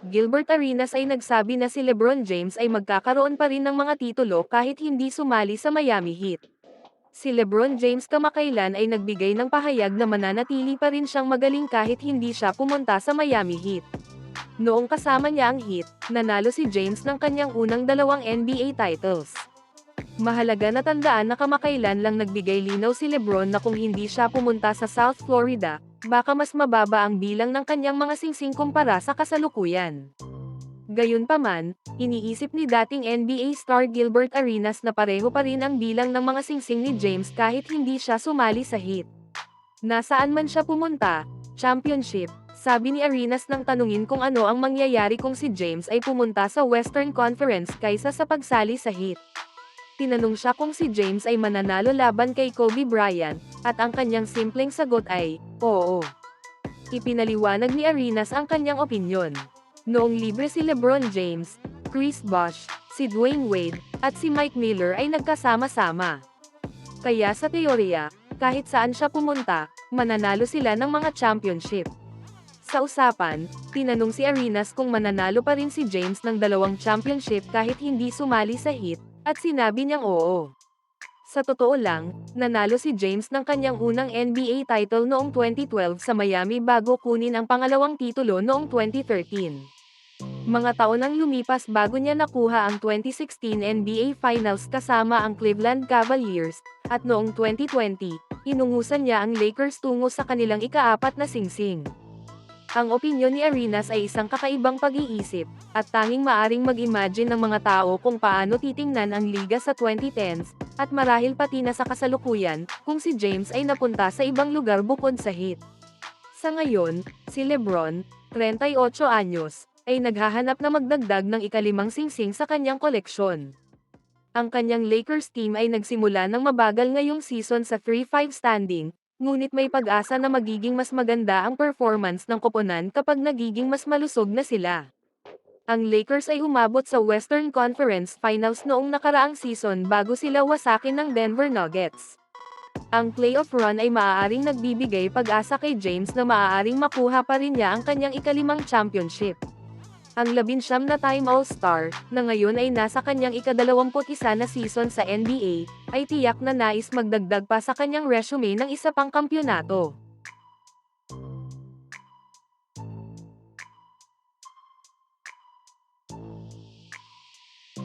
Gilbert Arenas ay nagsabi na si LeBron James ay magkakaroon pa rin ng mga titulo kahit hindi sumali sa Miami Heat. Si LeBron James kamakailan ay nagbigay ng pahayag na mananatili pa rin siyang magaling kahit hindi siya pumunta sa Miami Heat. Noong kasama niya ang Heat, nanalo si James ng kanyang unang 2 NBA titles. Mahalaga na tandaan na kamakailan lang nagbigay linaw si LeBron na kung hindi siya pumunta sa South Florida, baka mas mababa ang bilang ng kanyang mga singsing kumpara sa kasalukuyan. Gayunpaman, iniisip ni dating NBA star Gilbert Arenas na pareho pa rin ang bilang ng mga singsing ni James kahit hindi siya sumali sa Heat. Nasaan man siya pumunta, championship, sabi ni Arenas nang tanungin kung ano ang mangyayari kung si James ay pumunta sa Western Conference kaysa sa pagsali sa Heat. Tinanong siya kung si James ay mananalo laban kay Kobe Bryant, at ang kanyang simpleng sagot ay, oo. Ipinaliwanag ni Arenas ang kanyang opinyon. Noong libre si LeBron James, Chris Bosh, si Dwayne Wade, at si Mike Miller ay nagkasama-sama. Kaya sa teorya, kahit saan siya pumunta, mananalo sila ng mga championship. Sa usapan, tinanong si Arenas kung mananalo pa rin si James ng 2 championship kahit hindi sumali sa Heat, at sinabi niyang oo. Sa totoo lang, nanalo si James ng kanyang unang NBA title noong 2012 sa Miami bago kunin ang pangalawang titulo noong 2013. Mga taon ang lumipas bago niya nakuha ang 2016 NBA Finals kasama ang Cleveland Cavaliers, at noong 2020, inungusan niya ang Lakers tungo sa kanilang ika-4 na singsing. Ang opinyon ni Arenas ay isang kakaibang pag-iisip, at tanging maaring mag-imagine ng mga tao kung paano titingnan ang liga sa 2010s, at marahil pati na sa kasalukuyan, kung si James ay napunta sa ibang lugar bukod sa Heat. Sa ngayon, si LeBron, 38 anyos, ay naghahanap na magdagdag ng ika-5 singsing sa kanyang koleksyon. Ang kanyang Lakers team ay nagsimula ng mabagal ngayong season sa 3-5 standing, ngunit may pag-asa na magiging mas maganda ang performance ng koponan kapag nagiging mas malusog na sila. Ang Lakers ay umabot sa Western Conference Finals noong nakaraang season bago sila wasakin ng Denver Nuggets. Ang playoff run ay maaaring nagbibigay pag-asa kay James na maaaring makuha pa rin niya ang kanyang ika-5 championship. Ang 19 na time All-Star, na ngayon ay nasa kanyang ika-21 na season sa NBA, ay tiyak na nais magdagdag pa sa kanyang resume ng isa pang kampyonato.